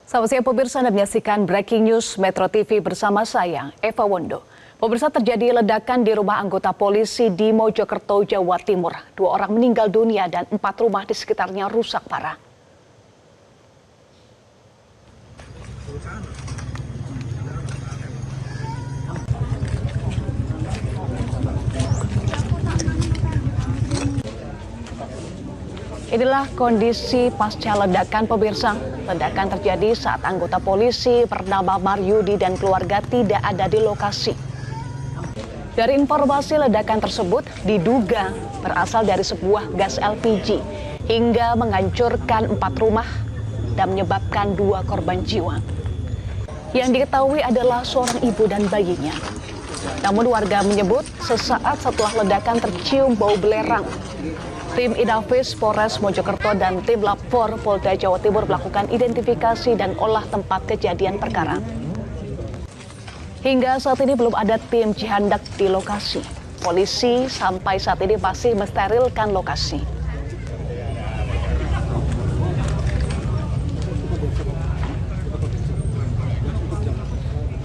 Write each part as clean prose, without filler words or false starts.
Selamat siang pemirsa, Anda menyaksikan Breaking News Metro TV bersama saya, Eva Wondo. Pemirsa, terjadi ledakan di rumah anggota polisi di Mojokerto, Jawa Timur. 2 orang meninggal dunia dan 4 rumah di sekitarnya rusak parah. Inilah kondisi pasca ledakan pemirsa. Ledakan terjadi saat anggota polisi bernama Maryudi dan keluarga tidak ada di lokasi. Dari informasi ledakan tersebut diduga berasal dari sebuah gas LPG hingga menghancurkan 4 rumah dan menyebabkan 2 korban jiwa. Yang diketahui adalah seorang ibu dan bayinya. Namun warga menyebut sesaat setelah ledakan tercium bau belerang. Tim Inafis Polres Mojokerto dan tim Lab 4 Polda Jawa Timur melakukan identifikasi dan olah tempat kejadian perkara. Hingga saat ini belum ada tim Cihandak di lokasi. Polisi sampai saat ini masih mensterilkan lokasi.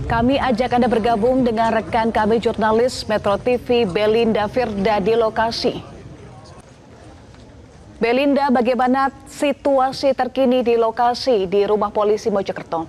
Kami ajak Anda bergabung dengan rekan kami jurnalis Metro TV Belinda Firda di lokasi. Belinda, bagaimana situasi terkini di lokasi di rumah polisi Mojokerto?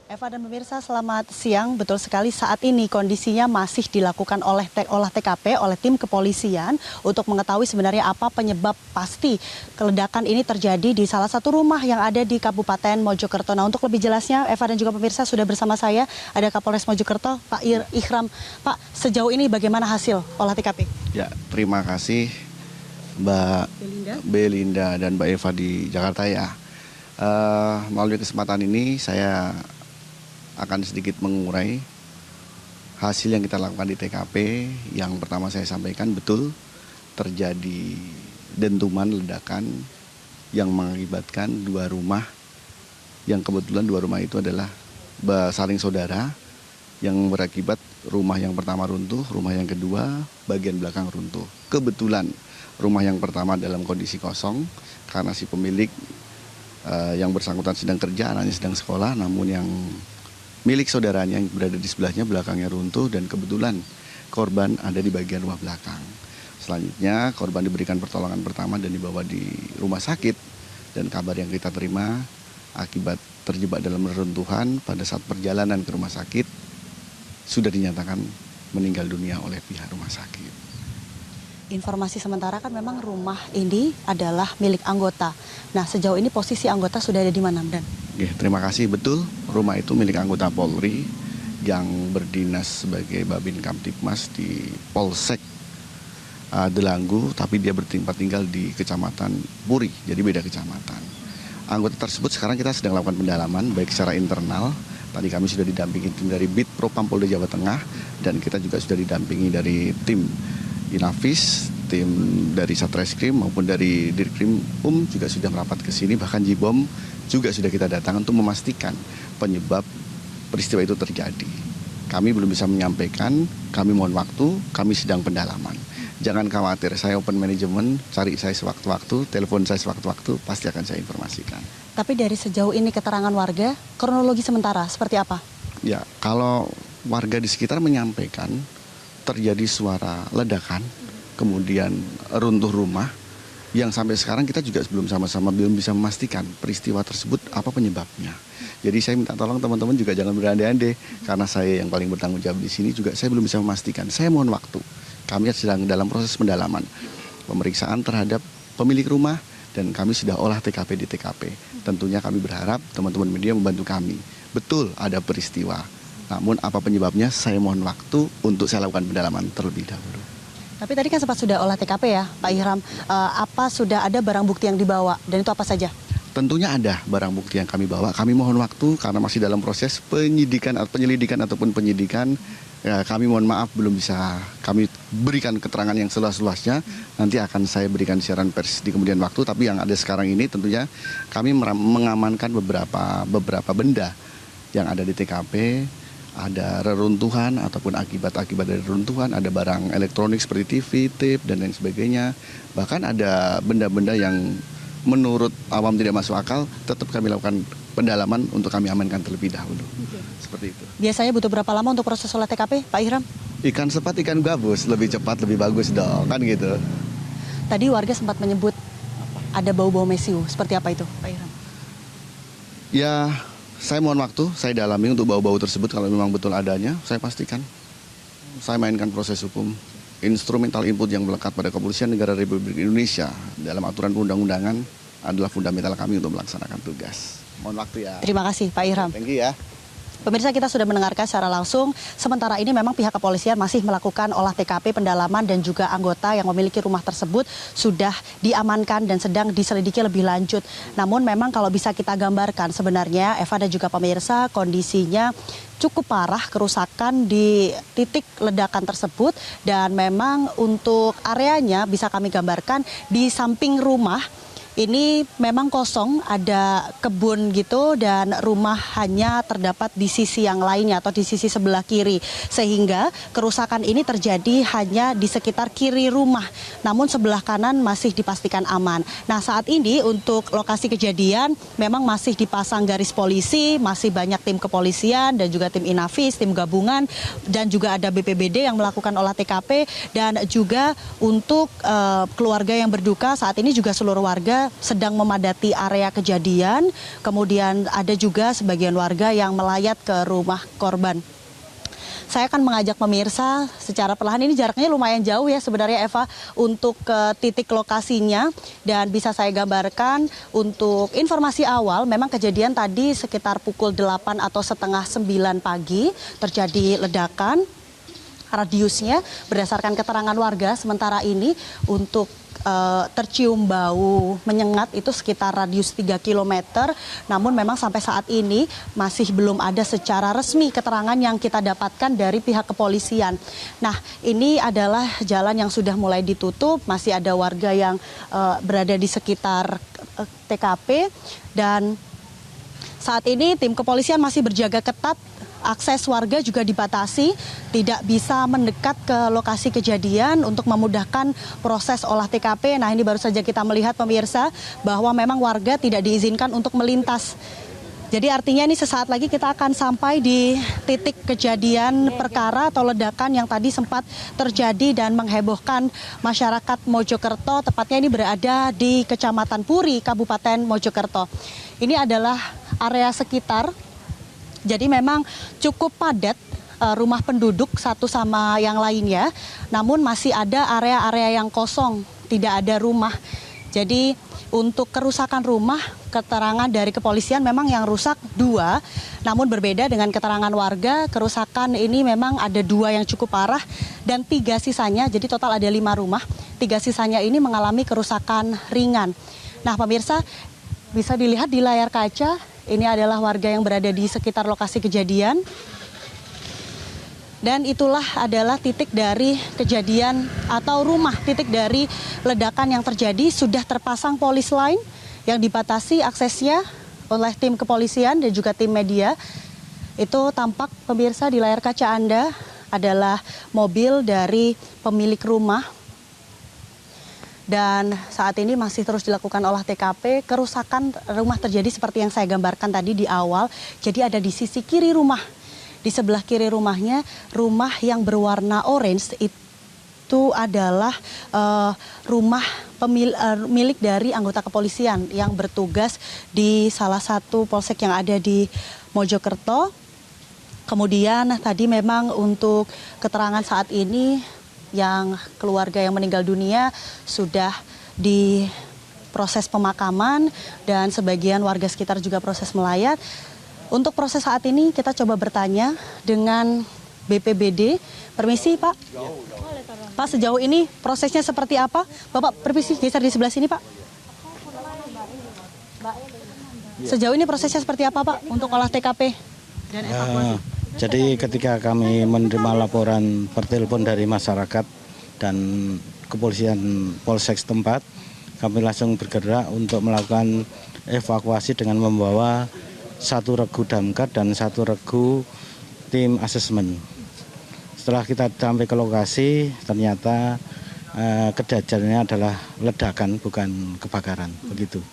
Eva dan pemirsa, selamat siang. Betul sekali, saat ini kondisinya masih dilakukan oleh olah TKP oleh tim kepolisian untuk mengetahui sebenarnya apa penyebab pasti ledakan ini terjadi di salah satu rumah yang ada di Kabupaten Mojokerto. Nah, untuk lebih jelasnya, Eva dan juga pemirsa, sudah bersama saya ada Kapolres Mojokerto, Pak Ikhram. Pak, sejauh ini bagaimana hasil olah TKP? Ya, terima kasih Mbak Belinda dan Mbak Eva di Jakarta ya. Melalui kesempatan ini saya akan sedikit mengurai hasil yang kita lakukan di TKP. Yang pertama saya sampaikan betul terjadi dentuman ledakan yang mengakibatkan 2 rumah, yang kebetulan 2 rumah itu adalah saling saudara, yang berakibat rumah yang pertama runtuh, rumah yang kedua bagian belakang runtuh. Kebetulan rumah yang pertama dalam kondisi kosong karena si pemilik yang bersangkutan sedang kerja, anaknya sedang sekolah, namun yang milik saudaranya yang berada di sebelahnya belakangnya runtuh dan kebetulan korban ada di bagian rumah belakang. Selanjutnya korban diberikan pertolongan pertama dan dibawa di rumah sakit, dan kabar yang kita terima akibat terjebak dalam reruntuhan pada saat perjalanan ke rumah sakit sudah dinyatakan meninggal dunia oleh pihak rumah sakit. Informasi sementara kan memang rumah ini adalah milik anggota. Nah, sejauh ini posisi anggota sudah ada di mana, Dan? Ya, terima kasih. Betul, rumah itu milik anggota Polri yang berdinas sebagai Babin Kamtipmas di Polsek Delanggu, tapi dia bertempat tinggal di Kecamatan Puri, jadi beda kecamatan. Anggota tersebut sekarang kita sedang lakukan pendalaman, baik secara internal. Tadi kami sudah didampingi tim dari Bid Propam Polda Jawa Tengah, dan kita juga sudah didampingi dari tim Inafis, tim dari Satreskrim maupun dari Dirkrim juga sudah merapat ke sini, bahkan Jibom juga sudah kita datang untuk memastikan penyebab peristiwa itu terjadi. Kami belum bisa menyampaikan, kami mohon waktu, kami sedang pendalaman. Jangan khawatir, saya open management, cari saya sewaktu-waktu, telepon saya sewaktu-waktu, pasti akan saya informasikan. Tapi dari sejauh ini keterangan warga, kronologi sementara seperti apa? Ya, kalau warga di sekitar menyampaikan terjadi suara ledakan, kemudian runtuh rumah, yang sampai sekarang kita juga belum bisa memastikan peristiwa tersebut apa penyebabnya. Jadi saya minta tolong teman-teman juga jangan berandai-andai, karena saya yang paling bertanggung jawab di sini juga saya belum bisa memastikan. Saya mohon waktu. Kami sedang dalam proses pendalaman, pemeriksaan terhadap pemilik rumah, dan kami sudah olah TKP di TKP. Tentunya kami berharap teman-teman media membantu kami. Betul ada peristiwa, namun apa penyebabnya saya mohon waktu untuk saya lakukan pendalaman terlebih dahulu. Tapi tadi kan sempat sudah olah TKP ya, Pak Ikhram. Apa sudah ada barang bukti yang dibawa, dan itu apa saja? Tentunya ada barang bukti yang kami bawa. Kami mohon waktu karena masih dalam proses penyelidikan ataupun penyidikan. Ya, kami mohon maaf belum bisa kami berikan keterangan yang seluas-luasnya. Nanti akan saya berikan siaran pers di kemudian waktu. Tapi yang ada sekarang ini tentunya kami mengamankan beberapa benda yang ada di TKP. Ada reruntuhan ataupun akibat dari reruntuhan, ada barang elektronik seperti TV, tape, dan lain sebagainya. Bahkan ada benda-benda yang menurut awam tidak masuk akal, tetap kami lakukan pendalaman untuk kami amankan terlebih dahulu. Seperti itu. Biasanya butuh berapa lama untuk proses olah TKP, Pak Ihram? Ikan sepat, ikan gabus, lebih cepat, lebih bagus dong, kan gitu. Tadi warga sempat menyebut ada bau-bau mesiu. Seperti apa itu, Pak Ihram? Ya, saya mohon waktu, saya dalami untuk bau-bau tersebut. Kalau memang betul adanya, saya pastikan. Saya mainkan proses hukum. Instrumental input yang melekat pada Kepolisian Negara Republik Indonesia dalam aturan perundang-undangan adalah fundamental kami untuk melaksanakan tugas. Mohon waktu ya. Terima kasih, Pak Ihram. Thank you ya. Pemirsa, kita sudah mendengarkan secara langsung. Sementara ini memang pihak kepolisian masih melakukan olah TKP, pendalaman, dan juga anggota yang memiliki rumah tersebut sudah diamankan dan sedang diselidiki lebih lanjut. Namun memang kalau bisa kita gambarkan sebenarnya Eva dan juga pemirsa, kondisinya cukup parah, kerusakan di titik ledakan tersebut, dan memang untuk areanya bisa kami gambarkan di samping rumah ini memang kosong, ada kebun gitu, dan rumah hanya terdapat di sisi yang lainnya atau di sisi sebelah kiri. Sehingga kerusakan ini terjadi hanya di sekitar kiri rumah, namun sebelah kanan masih dipastikan aman. Nah, saat ini untuk lokasi kejadian memang masih dipasang garis polisi, masih banyak tim kepolisian dan juga tim Inafis, tim gabungan, dan juga ada BPBD yang melakukan olah TKP, dan juga untuk keluarga yang berduka saat ini juga seluruh warga sedang memadati area kejadian. Kemudian ada juga sebagian warga yang melayat ke rumah korban. Saya akan mengajak pemirsa secara perlahan, ini jaraknya lumayan jauh ya sebenarnya Eva, untuk ke titik lokasinya, dan bisa saya gambarkan untuk informasi awal. Memang kejadian tadi sekitar pukul 8 atau setengah 9 pagi terjadi ledakan. Radiusnya berdasarkan keterangan warga sementara ini untuk tercium bau menyengat itu sekitar radius 3 km. Namun memang sampai saat ini masih belum ada secara resmi keterangan yang kita dapatkan dari pihak kepolisian. Nah, ini adalah jalan yang sudah mulai ditutup, masih ada warga yang berada di sekitar TKP, dan saat ini tim kepolisian masih berjaga ketat. Akses warga juga dibatasi, tidak bisa mendekat ke lokasi kejadian untuk memudahkan proses olah TKP. Nah, ini baru saja kita melihat pemirsa bahwa memang warga tidak diizinkan untuk melintas. Jadi artinya ini sesaat lagi kita akan sampai di titik kejadian perkara atau ledakan yang tadi sempat terjadi dan menghebohkan masyarakat Mojokerto. Tepatnya ini berada di Kecamatan Puri, Kabupaten Mojokerto. Ini adalah area sekitar. Jadi memang cukup padat rumah penduduk satu sama yang lainnya, namun masih ada area-area yang kosong, tidak ada rumah. Jadi untuk kerusakan rumah, keterangan dari kepolisian memang yang rusak 2, namun berbeda dengan keterangan warga, kerusakan ini memang ada 2 yang cukup parah dan 3 sisanya, jadi total ada 5 rumah, 3 sisanya ini mengalami kerusakan ringan. Nah, pemirsa bisa dilihat di layar kaca. Ini adalah warga yang berada di sekitar lokasi kejadian. Dan itulah adalah titik dari kejadian atau rumah, titik dari ledakan yang terjadi. Sudah terpasang polis line yang dibatasi aksesnya oleh tim kepolisian dan juga tim media. Itu tampak pemirsa di layar kaca Anda adalah mobil dari pemilik rumah. Dan saat ini masih terus dilakukan olah TKP. Kerusakan rumah terjadi seperti yang saya gambarkan tadi di awal. Jadi ada di sisi kiri rumah. Di sebelah kiri rumahnya, rumah yang berwarna orange itu adalah rumah milik dari anggota kepolisian yang bertugas di salah satu polsek yang ada di Mojokerto. Kemudian tadi memang untuk keterangan saat ini, yang keluarga yang meninggal dunia sudah diproses pemakaman dan sebagian warga sekitar juga proses melayat. Untuk proses saat ini kita coba bertanya dengan BPBD. Permisi Pak. Pak, sejauh ini prosesnya seperti apa? Bapak permisi geser di sebelah sini Pak. Sejauh ini prosesnya seperti apa Pak untuk olah TKP dan evakuasi? Jadi ketika kami menerima laporan pertelepon dari masyarakat dan kepolisian polsek setempat, kami langsung bergerak untuk melakukan evakuasi dengan membawa 1 regu damkar dan 1 regu tim asesmen. Setelah kita sampai ke lokasi, ternyata kejadiannya adalah ledakan bukan kebakaran, begitu.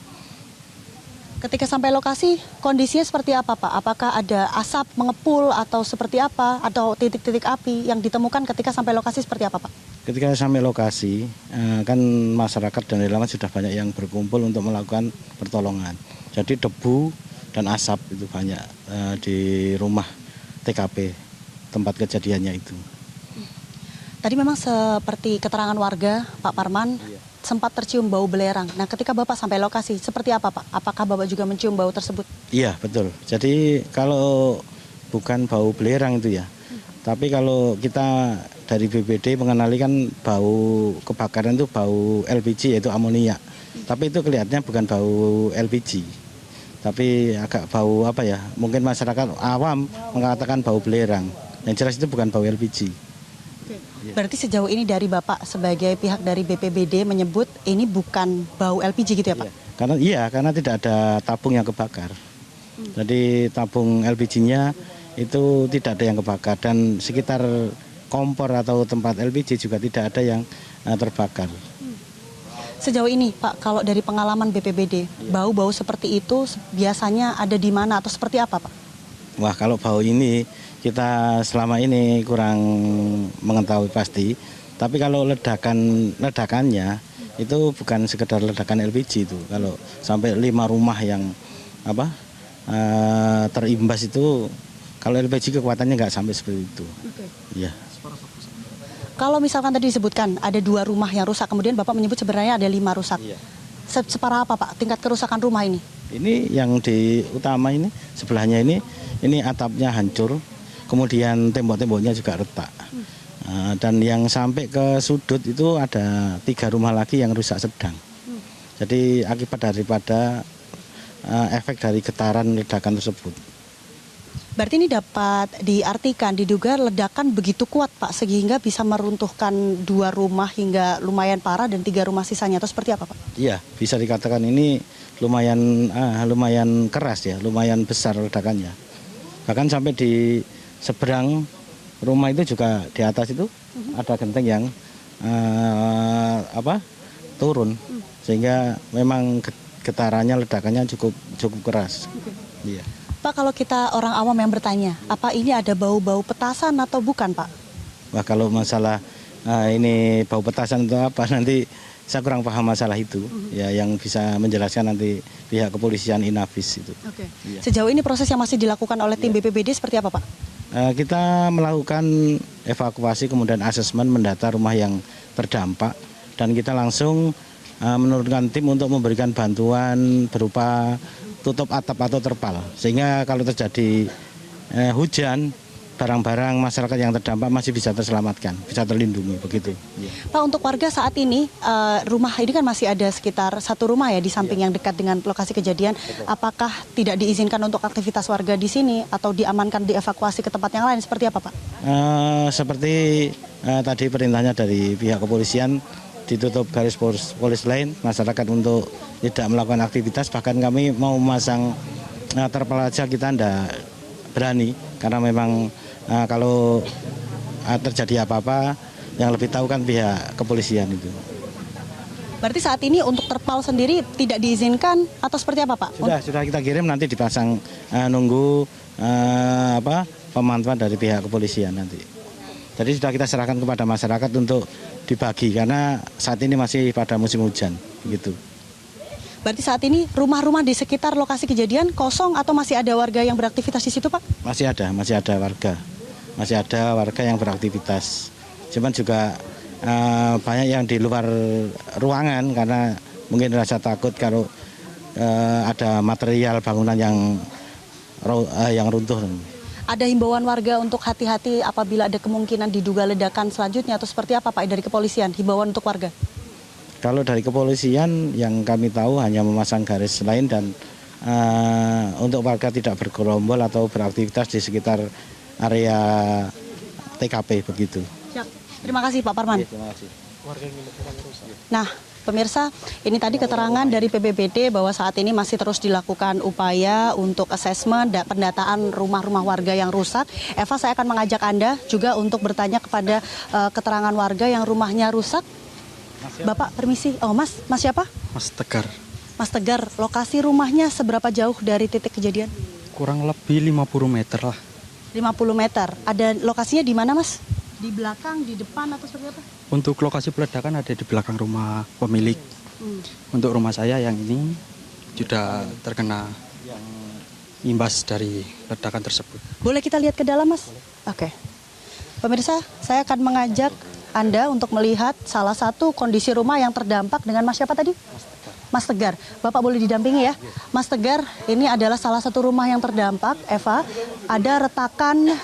Ketika sampai lokasi, kondisinya seperti apa Pak? Apakah ada asap mengepul atau seperti apa? Atau titik-titik api yang ditemukan ketika sampai lokasi seperti apa Pak? Ketika sampai lokasi, kan masyarakat dan relawan sudah banyak yang berkumpul untuk melakukan pertolongan. Jadi debu dan asap itu banyak di rumah TKP, tempat kejadiannya itu. Tadi memang seperti keterangan warga, Pak Parman, sempat tercium bau belerang. Nah, ketika Bapak sampai lokasi, seperti apa Pak? Apakah Bapak juga mencium bau tersebut? Iya, betul. Jadi kalau bukan bau belerang itu ya, tapi kalau kita dari BPD mengenali kan bau kebakaran itu bau LPG, yaitu amonia. Tapi itu kelihatannya bukan bau LPG, tapi agak bau apa ya, mungkin masyarakat awam mengatakan bau belerang. Yang jelas itu bukan bau LPG. Berarti sejauh ini dari Bapak sebagai pihak dari BPBD menyebut ini bukan bau LPG gitu ya Pak? Karena tidak ada tabung yang kebakar. Jadi tabung LPG-nya itu tidak ada yang kebakar dan sekitar kompor atau tempat LPG juga tidak ada yang terbakar. Sejauh ini Pak, kalau dari pengalaman BPBD, bau-bau seperti itu biasanya ada di mana atau seperti apa Pak? Wah, kalau bau ini kita selama ini kurang mengetahui pasti. Tapi kalau ledakannya itu bukan sekedar ledakan LPG itu. Kalau sampai 5 rumah yang terimbas itu, kalau LPG kekuatannya nggak sampai seperti itu. Ya. Kalau misalkan tadi disebutkan ada 2 rumah yang rusak, kemudian Bapak menyebut sebenarnya ada 5 rusak. Iya. Separah apa Pak tingkat kerusakan rumah ini? Ini yang di utama ini, sebelahnya ini atapnya hancur, kemudian tembok-temboknya juga retak. Dan yang sampai ke sudut itu ada 3 rumah lagi yang rusak sedang. Jadi akibat daripada efek dari getaran ledakan tersebut. Berarti ini dapat diartikan, diduga ledakan begitu kuat Pak, sehingga bisa meruntuhkan 2 rumah hingga lumayan parah dan 3 rumah sisanya, atau seperti apa Pak? Iya, bisa dikatakan ini lumayan keras ya, lumayan besar ledakannya. Bahkan sampai di seberang rumah itu juga di atas itu ada genteng yang turun, sehingga memang getarannya, ledakannya cukup keras. Iya. Pak, kalau kita orang awam yang bertanya, apa ini ada bau-bau petasan atau bukan Pak? Wah, kalau masalah ini bau petasan itu apa, nanti saya kurang paham masalah itu. Ya, yang bisa menjelaskan nanti pihak kepolisian Inafis itu. Oke. Iya. Sejauh ini proses yang masih dilakukan oleh tim BPBD seperti apa Pak? Kita melakukan evakuasi, kemudian asesmen mendata rumah yang terdampak, dan kita langsung menurunkan tim untuk memberikan bantuan berupa tutup atap atau terpal, sehingga kalau terjadi hujan, barang-barang masyarakat yang terdampak masih bisa terselamatkan, bisa terlindungi begitu. Pak, untuk warga saat ini, rumah ini kan masih ada sekitar 1 rumah ya di samping yang dekat dengan lokasi kejadian. Apakah tidak diizinkan untuk aktivitas warga di sini atau diamankan, dievakuasi ke tempat yang lain, seperti apa Pak? Seperti tadi perintahnya dari pihak kepolisian, ditutup garis polis lain, masyarakat untuk tidak melakukan aktivitas. Bahkan kami mau memasang terpal aja kita tidak berani, karena memang kalau terjadi apa-apa yang lebih tahu kan pihak kepolisian itu. Berarti saat ini untuk terpal sendiri tidak diizinkan atau seperti apa Pak? Sudah kita kirim, nanti dipasang, nunggu pemantauan dari pihak kepolisian nanti. Jadi sudah kita serahkan kepada masyarakat untuk dibagi, karena saat ini masih pada musim hujan begitu. Berarti saat ini rumah-rumah di sekitar lokasi kejadian kosong atau masih ada warga yang beraktivitas di situ Pak? Masih ada warga yang beraktivitas. Cuman juga banyak yang di luar ruangan karena mungkin rasa takut kalau ada material bangunan yang runtuh. Ada himbauan warga untuk hati-hati apabila ada kemungkinan diduga ledakan selanjutnya atau seperti apa Pak dari kepolisian, himbauan untuk warga? Kalau dari kepolisian yang kami tahu hanya memasang garis lain dan untuk warga tidak bergerombol atau beraktivitas di sekitar area TKP begitu. Siap. Terima kasih Pak Parman. Terima kasih. Nah, pemirsa, ini tadi keterangan dari PBBD bahwa saat ini masih terus dilakukan upaya untuk asesmen dan pendataan rumah-rumah warga yang rusak. Eva, saya akan mengajak Anda juga untuk bertanya kepada keterangan warga yang rumahnya rusak. Bapak, permisi. Oh, Mas siapa? Mas Tegar. Mas Tegar, lokasi rumahnya seberapa jauh dari titik kejadian? Kurang lebih 50 meter lah. 50 meter. Ada lokasinya di mana, Mas? Di belakang, di depan, atau seperti apa? Untuk lokasi peledakan ada di belakang rumah pemilik. Untuk rumah saya yang ini sudah terkena imbas dari ledakan tersebut. Boleh kita lihat ke dalam, Mas? Oke. Pemirsa, saya akan mengajak Anda untuk melihat salah satu kondisi rumah yang terdampak dengan Mas siapa tadi? Mas Tegar. Bapak boleh didampingi ya? Mas Tegar, ini adalah salah satu rumah yang terdampak, Eva. Ada retakan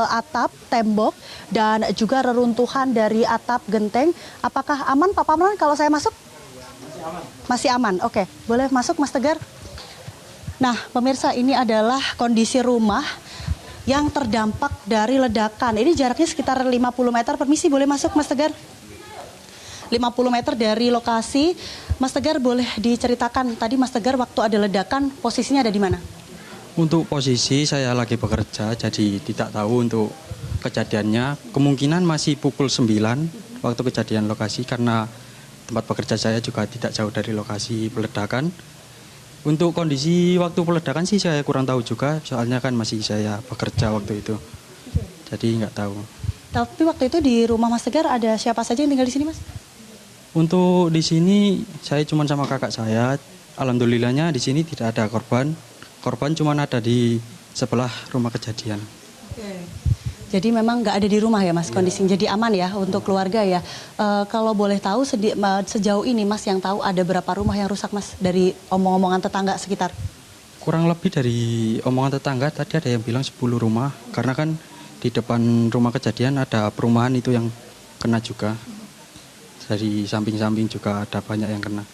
atap, tembok, dan juga reruntuhan dari atap genteng. Apakah aman, Pak Parman, kalau saya masuk? Masih aman. Oke, boleh masuk, Mas Tegar. Nah, pemirsa, ini adalah kondisi rumah yang terdampak dari ledakan. Ini jaraknya sekitar 50 meter. Permisi, boleh masuk, Mas Tegar? 50 meter dari lokasi. Mas Tegar, boleh diceritakan tadi Mas Tegar waktu ada ledakan posisinya ada di mana? Untuk posisi saya lagi bekerja, jadi tidak tahu untuk kejadiannya. Kemungkinan masih pukul 9 waktu kejadian lokasi karena tempat bekerja saya juga tidak jauh dari lokasi peledakan. Untuk kondisi waktu peledakan sih saya kurang tahu juga, soalnya kan masih saya bekerja waktu itu. Jadi nggak tahu. Tapi waktu itu di rumah Mas Tegar ada siapa saja yang tinggal di sini, Mas? Untuk di sini saya cuma sama kakak saya. Alhamdulillahnya di sini tidak ada korban. Korban cuma ada di sebelah rumah kejadian. Jadi memang nggak ada di rumah ya, Mas, kondisinya. Jadi aman ya untuk keluarga ya. Kalau boleh tahu sejauh ini Mas yang tahu ada berapa rumah yang rusak, Mas, dari omong-omongan tetangga sekitar? Kurang lebih dari omongan tetangga tadi ada yang bilang 10 rumah. Karena kan di depan rumah kejadian ada perumahan itu yang kena juga. Dari samping-samping juga ada banyak yang kena.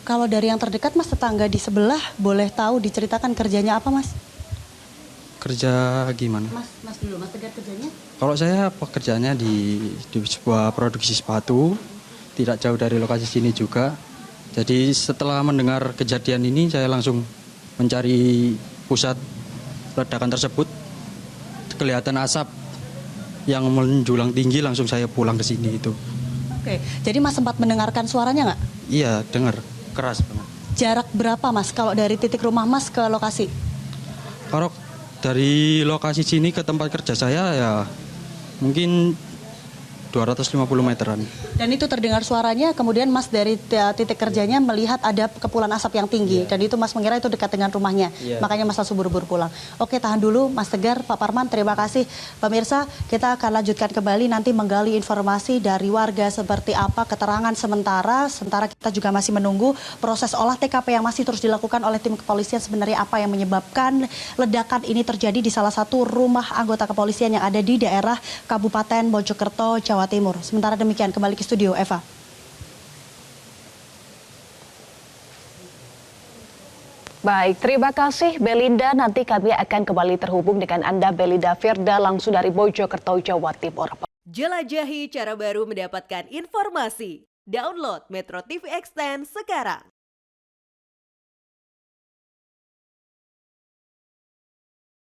Kalau dari yang terdekat, Mas, tetangga di sebelah, boleh tahu diceritakan kerjanya apa, Mas? Kerja gimana? Mas dulu, Mas Tegar kerjanya? Kalau saya pekerjaannya di sebuah produksi sepatu, tidak jauh dari lokasi sini juga. Jadi setelah mendengar kejadian ini saya langsung mencari pusat ledakan tersebut. Kelihatan asap yang menjulang tinggi, langsung saya pulang ke sini itu. Oke, jadi Mas sempat mendengarkan suaranya nggak? Iya, dengar. Keras banget. Jarak berapa, Mas, kalau dari titik rumah Mas ke lokasi? Kalau dari lokasi sini ke tempat kerja saya ya mungkin 250 meteran. Dan itu terdengar suaranya, kemudian Mas dari titik kerjanya melihat ada kepulan asap yang tinggi. Dan itu Mas mengira itu dekat dengan rumahnya. Makanya Mas langsung buru-buru pulang. Oke, tahan dulu Mas Tegar, Pak Parman, terima kasih. Pemirsa, kita akan lanjutkan kembali nanti menggali informasi dari warga seperti apa keterangan sementara. Sementara kita juga masih menunggu proses olah TKP yang masih terus dilakukan oleh tim kepolisian, sebenarnya apa yang menyebabkan ledakan ini terjadi di salah satu rumah anggota kepolisian yang ada di daerah Kabupaten Mojokerto, Jawa Timur. Sementara demikian, kembali ke studio, Eva. Baik, terima kasih Belinda. Nanti kami akan kembali terhubung dengan Anda, Belinda Firda, langsung dari Mojokerto, Jawa Timur. Jelajahi cara baru mendapatkan informasi. Download Metro TV Extend sekarang.